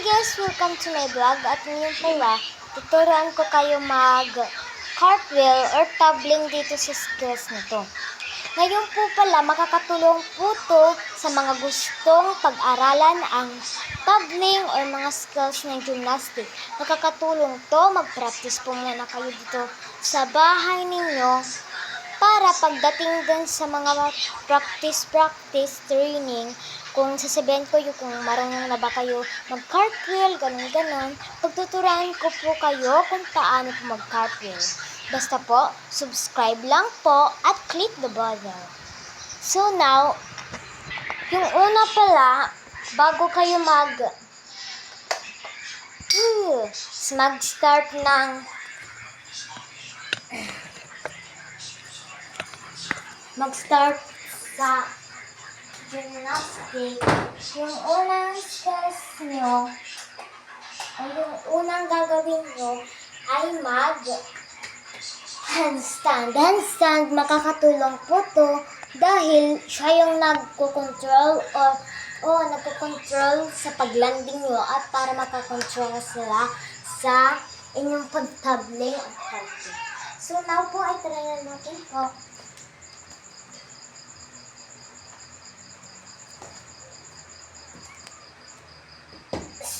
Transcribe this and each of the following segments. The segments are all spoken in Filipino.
guys! Welcome to my vlog at ngayon pala, tuturuan ko kayo mag-cartwheel or tumbling dito sa skills nito. Ngayon po pala, makakatulong po to sa mga gustong pag-aralan ang tumbling or mga skills ng gymnastic. Nakakatulong to, mag-practice po muna kayo dito sa bahay ninyo para pagdating din sa mga practice training, kung sasabihin ko yung kung marunong na ba kayo mag-cartwheel, ganun, pagtuturuan ko po kayo kung paano po mag-cartwheel. Basta po, subscribe lang po at click the bell. So now, yung una pala, bago kayo mag-start ng sa gymnastic, yung unang skills nyo, o yung unang gagawin nyo ay handstand. Handstand, makakatulong po to dahil siya yung nagko-control nagko-control sa paglanding nyo at para makakontrol sila sa inyong pag-tumbling at cartwheel. So now po ay try natin po.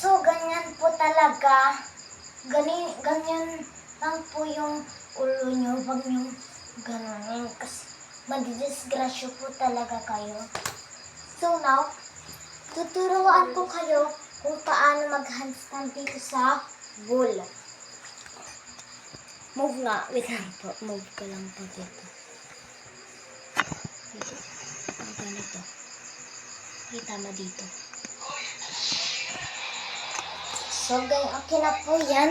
So, ganyan po talaga. Ganyan lang po yung ulo nyo. Huwag nyo ganonin kasi madidisgrasyo po talaga kayo. So, now, tuturuan ko kayo kung paano mag-handstand dito sa wall. Move nga. Wait lang po. Move ka lang po dito. Dito. Ang ganito. Kita mo dito. So, okay na po yan.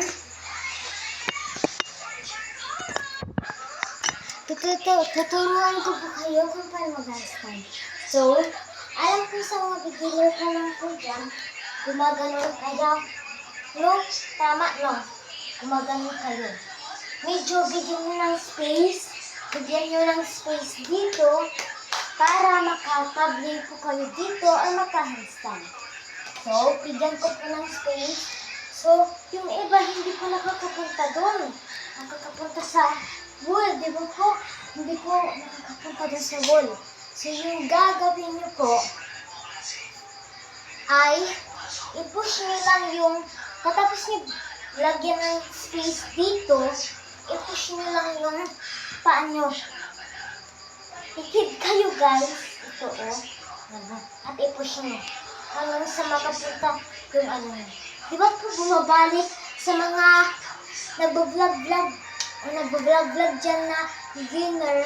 Tuturuan ko po kayo kung paano mag-handstand. So, alam ko sa mga beginner pa lang po dyan, gumaganon kayo. No? Tama, no? Gumaganon kayo. Medyo bigyan nyo ng space. Bigyan nyo ng space dito para makatabling po kayo dito o maka-handstand. So, bigyan ko po ng space. So, yung iba hindi po nakakapunta doon. Nakakapunta sa wall, di ba po? Hindi po nakakapunta doon sa wall. So, yung gagawin nyo po ay i-push nyo lang yung, katapos nyo lagyan ng space dito, i-push nyo lang yung paa nyo. Ikid kayo guys. Ito at i-push nyo. Hanggang sa makapunta yung ano nyo. Di ba po bumabalik sa mga nagbablog dyan na beginner,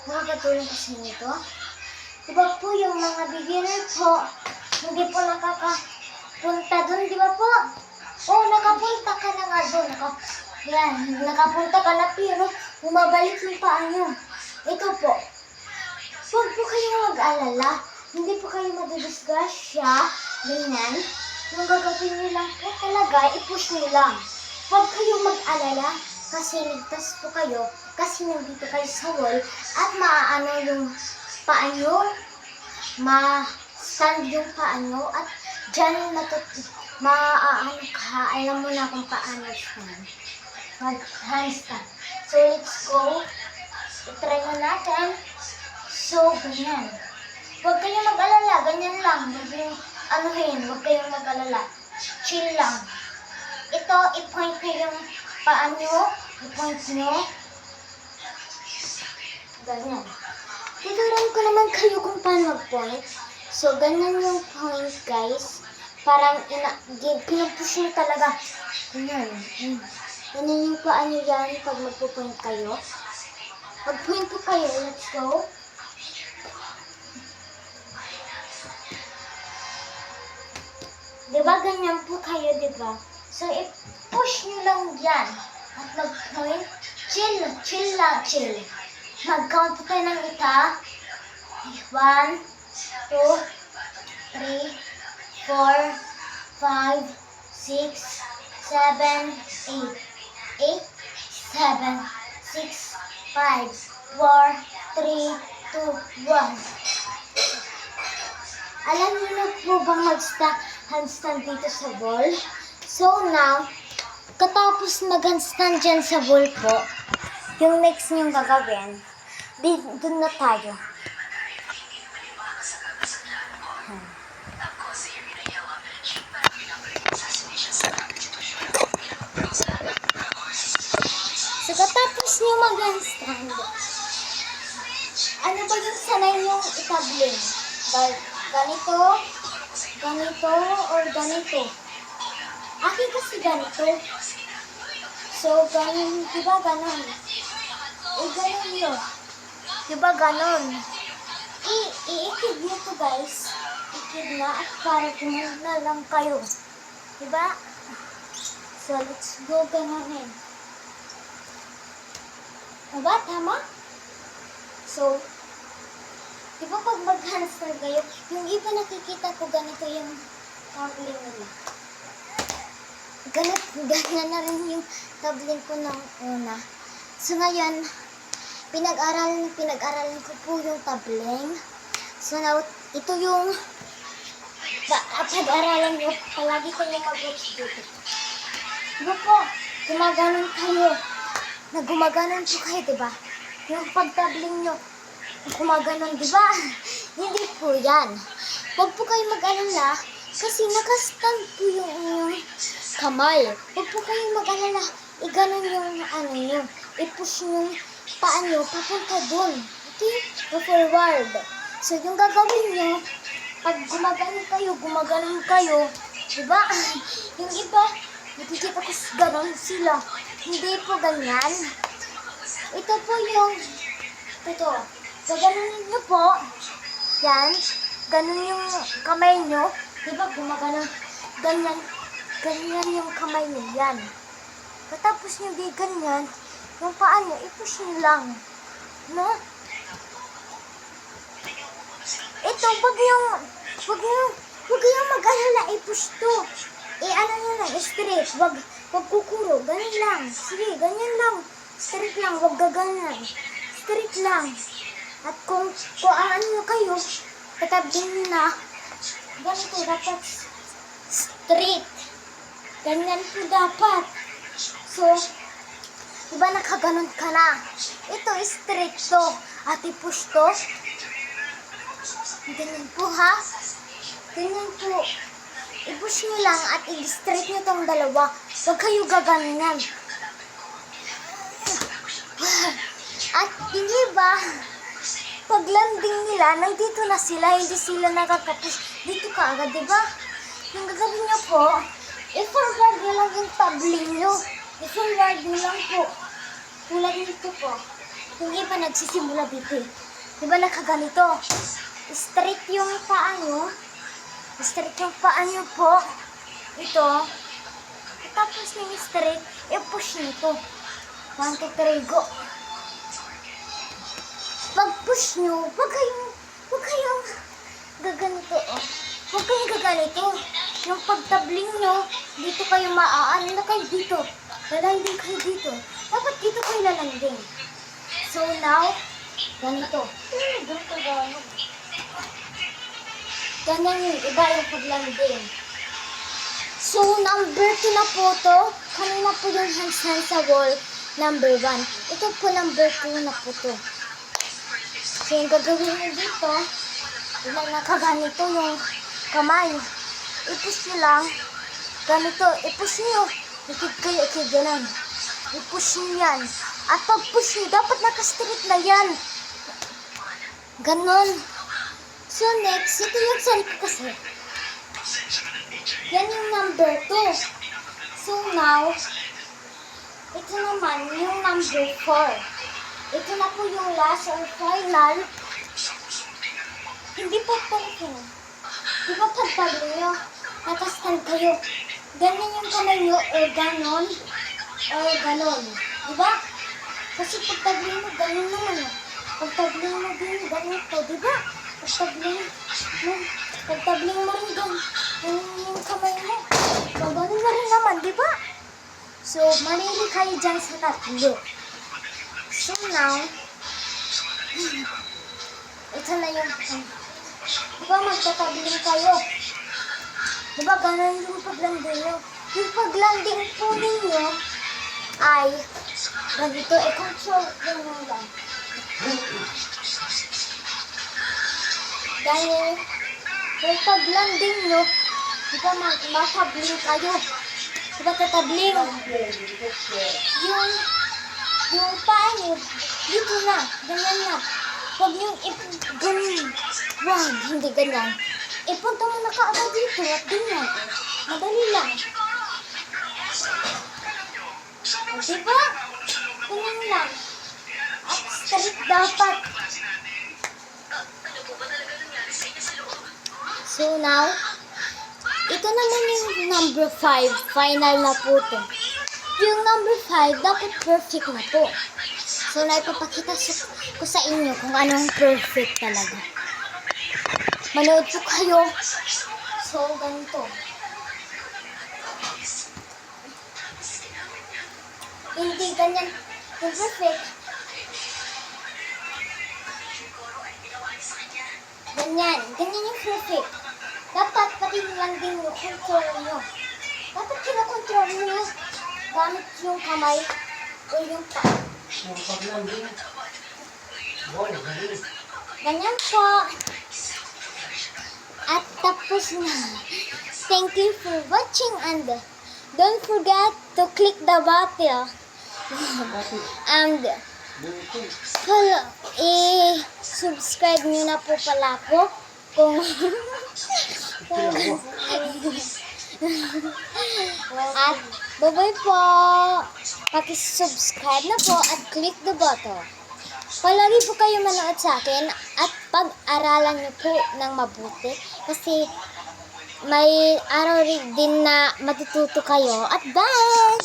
makakatulong ko sa inyo ito. Di ba po yung mga beginner po, hindi po nakakapunta doon, di ba po? Oh, nakapunta ka na nga doon. Nakapunta ka na pero bumabalik yung paa nyo. Ito po. Huwag po kayong mag-alala. Hindi po kayo madidisgrasya. Ganyan. Yung gagawin nyo lang po talaga, i-push nyo lang. Huwag kayong mag-alala kasi ligtas po kayo kasi nandito kayo sa wall at maaano yung paa nyo, ma-stand yung paa nyo at dyan maaano ka, alam mo na kung paano stand. Mag-handstand. So, let's go. I-try na natin. So, ganyan. Huwag kayong mag-alala, ganyan lang. Huwag kayong mag-alala. Chill lang. Ito, i-point nyo yung paa nyo. I-point nyo. Ganyan. Tuturuan ko naman kayo kung paano mag-point. So, ganyan yung point, guys. Parang pinupush nyo talaga. Ganyan. Ganyan yung paa nyo yan pag magpo-point kayo. Mag-point po kayo. Let's go. Diba ganyan po kayo, diba? So, i-push nyo lang yan. At mag-point. Chill lang. Mag-count po tayo ng ita. 1, 2, 3, 4, 5, 6, 7, 8. 8, 7, 6, 5, 4, 3, 2, 1. Alam niyo na po bang handstand dito sa wall. So now, katapos mag-handstand dyan sa wall po, yung next niyong gagawin, dun na tayo. So katapos niyo mag-handstand, ano ba yung sanay niyong itabling? Ganito, ganito, or ganito? Akin kasi ganito. So, ganun, diba ganun? Ganun yun. Diba ganun? Iikid nyo to guys. Ikid na at para kumain na lang kayo. Diba? So, let's go ganunin. Diba? Tama? So, diba pag mag-handstand kayo, yung iba nakikita ko ganito yung tabling nila. Ganyan na rin yung tabling ko ng una. So ngayon, pinag-aralan ko po yung tabling. So now, ito yung pag-aralan nyo, palagi kayo mag-watch dito. Diba po, gumaganon kayo. Nagumaganon po kayo, diba? Yung pag-tabling nyo, gumaganon, diba? Hindi po yan. Huwag po kayo mag-alala, kasi nakastand po yung inyong kamay. Huwag po kayo mag-alala, iganon yung ano nyo, i-push yung paa nyo papunta dun. Okay? Forward. So, yung gagawin nyo, pag gumaganon kayo, diba? Yung iba, nakikita ko ganon sila. Hindi po ganyan. Ito po yung, ito, gaganon nyo po, yan, ganon yung kamay nyo, diba? Gumaganon, ganyan yung kamay nyo, yan. Katapos nyo di ganyan, yung paa nyo, i-push nyo lang. No? Ito, wag yung mag-alala, i-push to. Ano nyo lang, straight, wag kukuro, ganyan lang. Sige, ganyan lang. Straight lang, wag gaganyan. Straight lang. At kung ano kayo, katabing na, ganito, dapat straight. Ganyan po dapat. So, diba nakaganon ka na? Ito, straight to. At i-push to. Ganyan po ha. Ganyan po. I-push nyo lang at i-straight nyo tong dalawa. Huwag kayo gaganyan. At hindi ba, pag landing nila, nandito na sila, hindi sila nakaka-push. Dito ka agad, diba? Yung gagawin nyo po, i-forward nyo lang yung tabling nyo. I-forward nyo lang po. Tulad nito po. Yung iba nagsisimula dito. Diba nakaganito? Straight yung paa nyo. Straight yung paa nyo po. Ito. Tapos yung straight, i-push nyo to. 1, 2, 3, go. Pag-push nyo, huwag kayong gaganito. Huwag kayong gaganito. Yung pagtabling nyo, dito kayo maaano na kayo dito. Lalanding kayo dito. Dapat dito kayo lalanding. So now, ganito. Ganyan yung iba yung paglanding. So, number 2 na po to. Kanina po yung handstand sa wall, number 1. Ito po number 2 na po to. So, yung gagawin nyo dito, yung nakaganito yung kamay. I-push nyo lang. Ganito, i-push nyo. Ikid kayo, ikid ganun. I-push nyo yan. At pag-push nyo, dapat naka-straight na yan. Ganon. So, next, ito yung sarili ko kasi. Yan yung number 2. So, now, ito naman yung number 4. Ito na po yung last or final. Hindi po pala. Di ba pagpagin nyo, nakastand kayo. Ganyan yung kamay nyo, o ganon, o ganon. Di ba? Kasi pagpagin mo, ganon naman. Pagpagin mo din, ganito. Di ba? Pagpagin mo rin ganon yung kamay mo. So, ganon na rin naman, di ba? So, manili kayo dyan sa tatlo. So, now, ito na yung, di ba magtatagling kayo? Diba ganun yung paglanding nyo? Yung paglanding po ninyo ay ganito, i-control nyo lang. Dahil yung paglanding nyo, diba matabling kayo? Diba tatabling? Yung paa nyo, dito na, ganyan na. Huwag niyong ganyan. Wag, hindi ganyan. Ipunta mo na kaagad dito at ganyan. Madali lang. Diba? Ganyan lang. At straight dapat. So now, ito naman yung number 5. Final na po to. Yung number 5, dapat perfect na po. So, naipapakita ko sa inyo kung anong perfect talaga. Manood po kayo. So, ganito. Hindi ganyan. Yung perfect. Ganyan. Ganyan yung perfect. Dapat pati lang din yung control nyo. Dapat kinakontrol nyo gamit yung kamay o yung paa. Ganyan po. At tapos na. Thank you for watching and don't forget to click the bell and follow, subscribe nyo na po pala po kung at bye-bye po. Paki-subscribe na po at click the button. Palagi po kayo manood sa akin at pag-aralan niyo po ng mabuti kasi may araw rin din na matututo kayo. At bye!